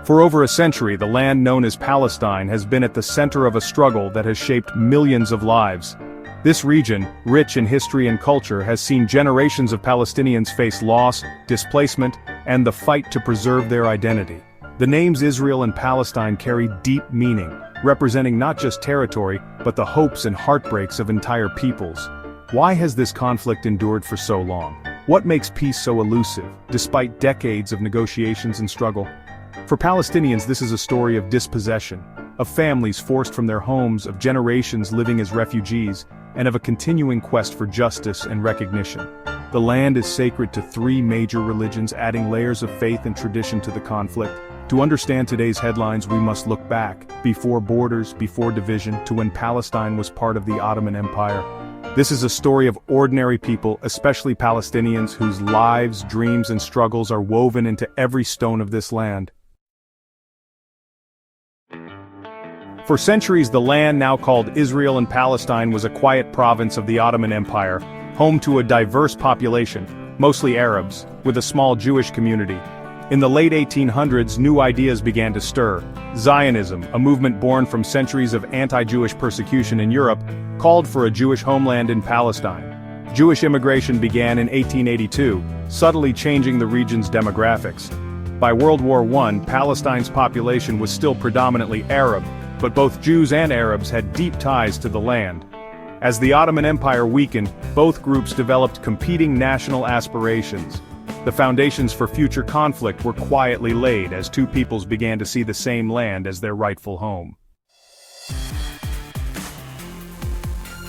For over a century, the land known as Palestine has been at the center of a struggle that has shaped millions of lives. This region, rich in history and culture, has seen generations of Palestinians face loss, displacement, and the fight to preserve their identity. The names Israel and Palestine carry deep meaning, representing not just territory, but the hopes and heartbreaks of entire peoples. Why has this conflict endured for so long? What makes peace so elusive, despite decades of negotiations and struggle? For Palestinians, this is a story of dispossession, of families forced from their homes, of generations living as refugees, and of a continuing quest for justice and recognition. The land is sacred to three major religions, adding layers of faith and tradition to the conflict. To understand today's headlines, we must look back, before borders, before division, to when Palestine was part of the Ottoman Empire. This is a story of ordinary people, especially Palestinians, whose lives, dreams, and struggles are woven into every stone of this land. For centuries, the land now called Israel and Palestine was a quiet province of the Ottoman Empire, home to a diverse population, mostly Arabs, with a small Jewish community. In the late 1800s, new ideas began to stir. Zionism, a movement born from centuries of anti-Jewish persecution in Europe, called for a Jewish homeland in Palestine. Jewish immigration began in 1882, subtly changing the region's demographics. By World War I, Palestine's population was still predominantly Arab, but both Jews and Arabs had deep ties to the land. As the Ottoman Empire weakened, both groups developed competing national aspirations. The foundations for future conflict were quietly laid as two peoples began to see the same land as their rightful home.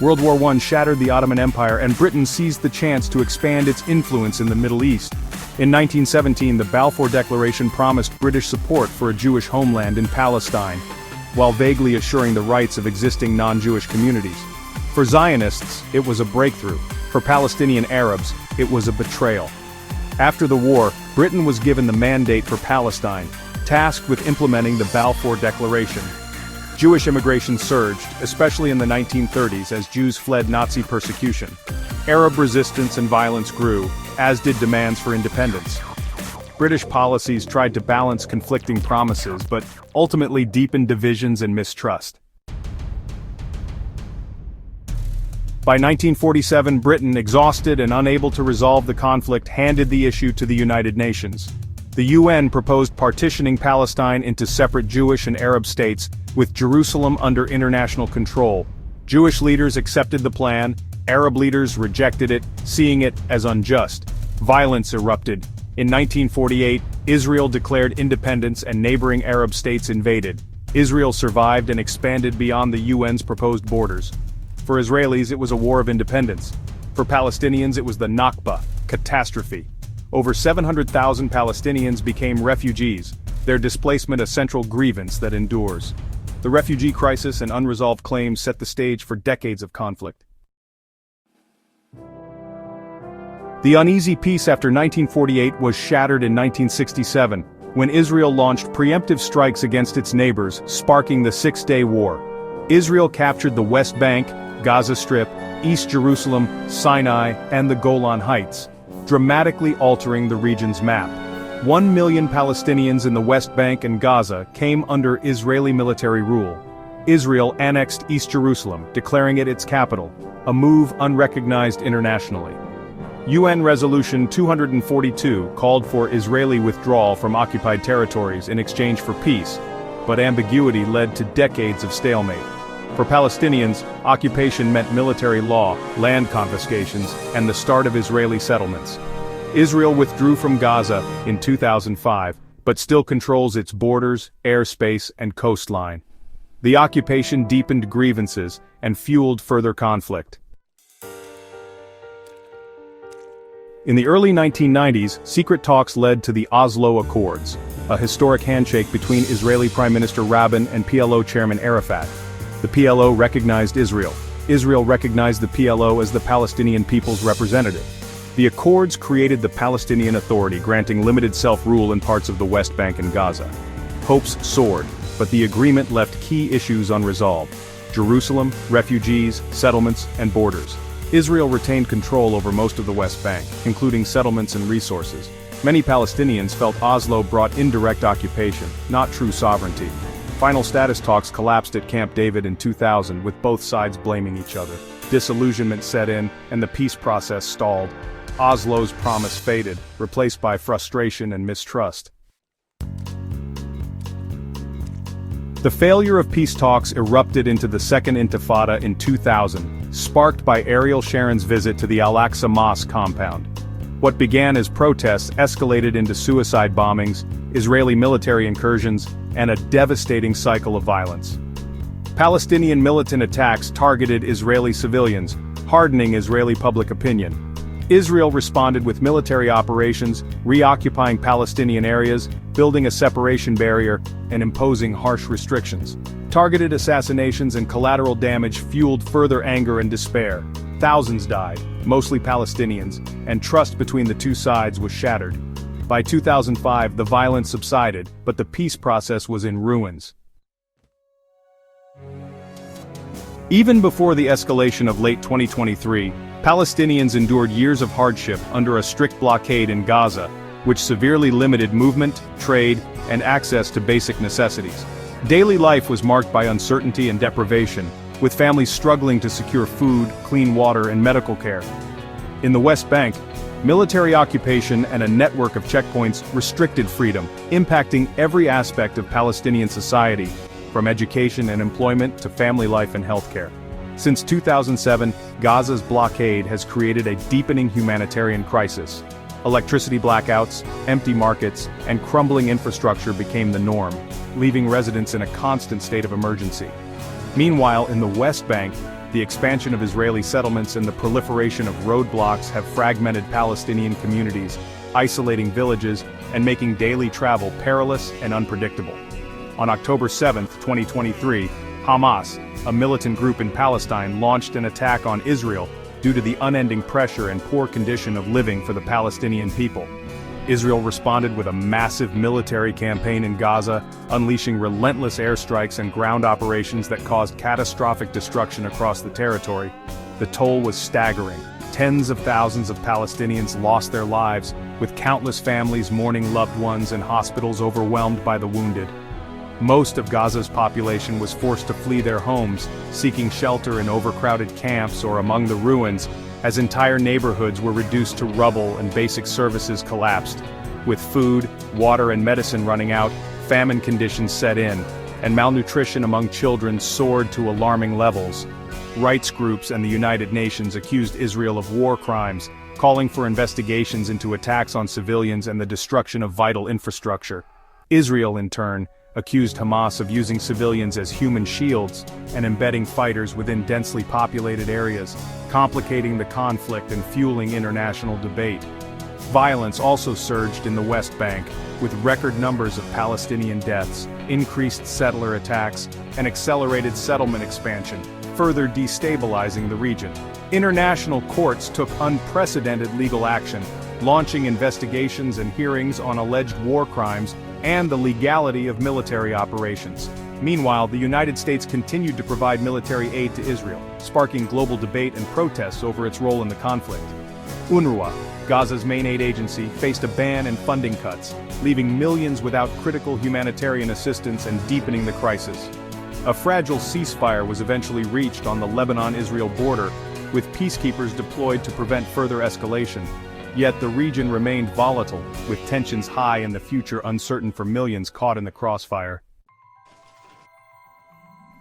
World War I shattered the Ottoman Empire, and Britain seized the chance to expand its influence in the Middle East. In 1917, the Balfour Declaration promised British support for a Jewish homeland in Palestine, while vaguely assuring the rights of existing non-Jewish communities. For Zionists, it was a breakthrough. For Palestinian Arabs, it was a betrayal. After the war, Britain was given the mandate for Palestine, tasked with implementing the Balfour Declaration. Jewish immigration surged, especially in the 1930s as Jews fled Nazi persecution. Arab resistance and violence grew, as did demands for independence. British policies tried to balance conflicting promises, but ultimately deepened divisions and mistrust. By 1947, Britain, exhausted and unable to resolve the conflict, handed the issue to the United Nations. The UN proposed partitioning Palestine into separate Jewish and Arab states, with Jerusalem under international control. Jewish leaders accepted the plan, Arab leaders rejected it, seeing it as unjust. Violence erupted. In 1948, Israel declared independence and neighboring Arab states invaded. Israel survived and expanded beyond the UN's proposed borders. For Israelis, it was a war of independence. For Palestinians, it was the Nakba, catastrophe. Over 700,000 Palestinians became refugees, their displacement a central grievance that endures. The refugee crisis and unresolved claims set the stage for decades of conflict. The uneasy peace after 1948 was shattered in 1967, when Israel launched preemptive strikes against its neighbors, sparking the Six-Day War. Israel captured the West Bank, Gaza Strip, East Jerusalem, Sinai, and the Golan Heights, dramatically altering the region's map. 1 million Palestinians in the West Bank and Gaza came under Israeli military rule. Israel annexed East Jerusalem, declaring it its capital, a move unrecognized internationally. UN Resolution 242 called for Israeli withdrawal from occupied territories in exchange for peace, but ambiguity led to decades of stalemate. For Palestinians, occupation meant military law, land confiscations, and the start of Israeli settlements. Israel withdrew from Gaza in 2005, but still controls its borders, airspace, and coastline. The occupation deepened grievances and fueled further conflict. In the early 1990s, secret talks led to the Oslo Accords, a historic handshake between Israeli Prime Minister Rabin and PLO Chairman Arafat. The PLO recognized Israel. Israel recognized the PLO as the Palestinian people's representative. The Accords created the Palestinian Authority, granting limited self-rule in parts of the West Bank and Gaza. Hopes soared, but the agreement left key issues unresolved: Jerusalem, refugees, settlements, and borders. Israel retained control over most of the West Bank, including settlements and resources. Many Palestinians felt Oslo brought indirect occupation, not true sovereignty. Final status talks collapsed at Camp David in 2000, with both sides blaming each other. Disillusionment set in, and the peace process stalled. Oslo's promise faded, replaced by frustration and mistrust. The failure of peace talks erupted into the Second Intifada in 2000, sparked by Ariel Sharon's visit to the Al-Aqsa Mosque compound. What began as protests escalated into suicide bombings, Israeli military incursions, and a devastating cycle of violence. Palestinian militant attacks targeted Israeli civilians, hardening Israeli public opinion. Israel responded with military operations, reoccupying Palestinian areas, building a separation barrier, and imposing harsh restrictions. Targeted assassinations and collateral damage fueled further anger and despair. Thousands died, mostly Palestinians, and trust between the two sides was shattered. By 2005, the violence subsided, but the peace process was in ruins. Even before the escalation of late 2023, Palestinians endured years of hardship under a strict blockade in Gaza, which severely limited movement, trade, and access to basic necessities. Daily life was marked by uncertainty and deprivation, with families struggling to secure food, clean water, and medical care. In the West Bank, military occupation and a network of checkpoints restricted freedom, impacting every aspect of Palestinian society, from education and employment to family life and healthcare. Since 2007, Gaza's blockade has created a deepening humanitarian crisis. Electricity blackouts, empty markets, and crumbling infrastructure became the norm, leaving residents in a constant state of emergency. Meanwhile, in the West Bank, the expansion of Israeli settlements and the proliferation of roadblocks have fragmented Palestinian communities, isolating villages, and making daily travel perilous and unpredictable. On October 7, 2023, Hamas, a militant group in Palestine, launched an attack on Israel due to the unending pressure and poor condition of living for the Palestinian people. Israel responded with a massive military campaign in Gaza, unleashing relentless airstrikes and ground operations that caused catastrophic destruction across the territory. The toll was staggering. Tens of thousands of Palestinians lost their lives, with countless families mourning loved ones and hospitals overwhelmed by the wounded. Most of Gaza's population was forced to flee their homes, seeking shelter in overcrowded camps or among the ruins, as entire neighborhoods were reduced to rubble and basic services collapsed. With food, water, and medicine running out, famine conditions set in, and malnutrition among children soared to alarming levels. Rights groups and the United Nations accused Israel of war crimes, calling for investigations into attacks on civilians and the destruction of vital infrastructure. Israel, in turn, accused Hamas of using civilians as human shields and embedding fighters within densely populated areas, complicating the conflict and fueling international debate. Violence also surged in the West Bank, with record numbers of Palestinian deaths, increased settler attacks, and accelerated settlement expansion, further destabilizing the region. International courts took unprecedented legal action, launching investigations and hearings on alleged war crimes and the legality of military operations. Meanwhile, the United States continued to provide military aid to Israel, sparking global debate and protests over its role in the conflict. UNRWA, Gaza's main aid agency, faced a ban and funding cuts, leaving millions without critical humanitarian assistance and deepening the crisis. A fragile ceasefire was eventually reached on the Lebanon-Israel border, with peacekeepers deployed to prevent further escalation. Yet the region remained volatile, with tensions high and the future uncertain for millions caught in the crossfire.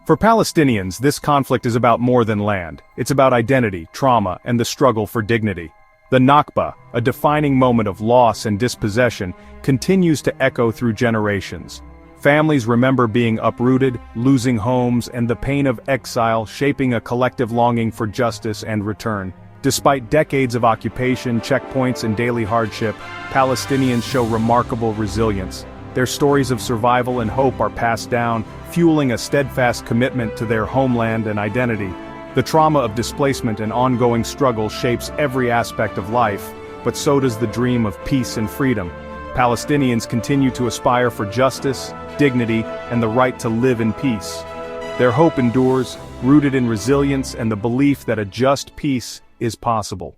For Palestinians, this conflict is about more than land. It's about identity, trauma, and the struggle for dignity. The Nakba, a defining moment of loss and dispossession, continues to echo through generations. Families remember being uprooted, losing homes, and the pain of exile shaping a collective longing for justice and return. Despite decades of occupation, checkpoints, and daily hardship, Palestinians show remarkable resilience. Their stories of survival and hope are passed down, fueling a steadfast commitment to their homeland and identity. The trauma of displacement and ongoing struggle shapes every aspect of life, but so does the dream of peace and freedom. Palestinians continue to aspire for justice, dignity, and the right to live in peace. Their hope endures, rooted in resilience and the belief that a just peace is possible.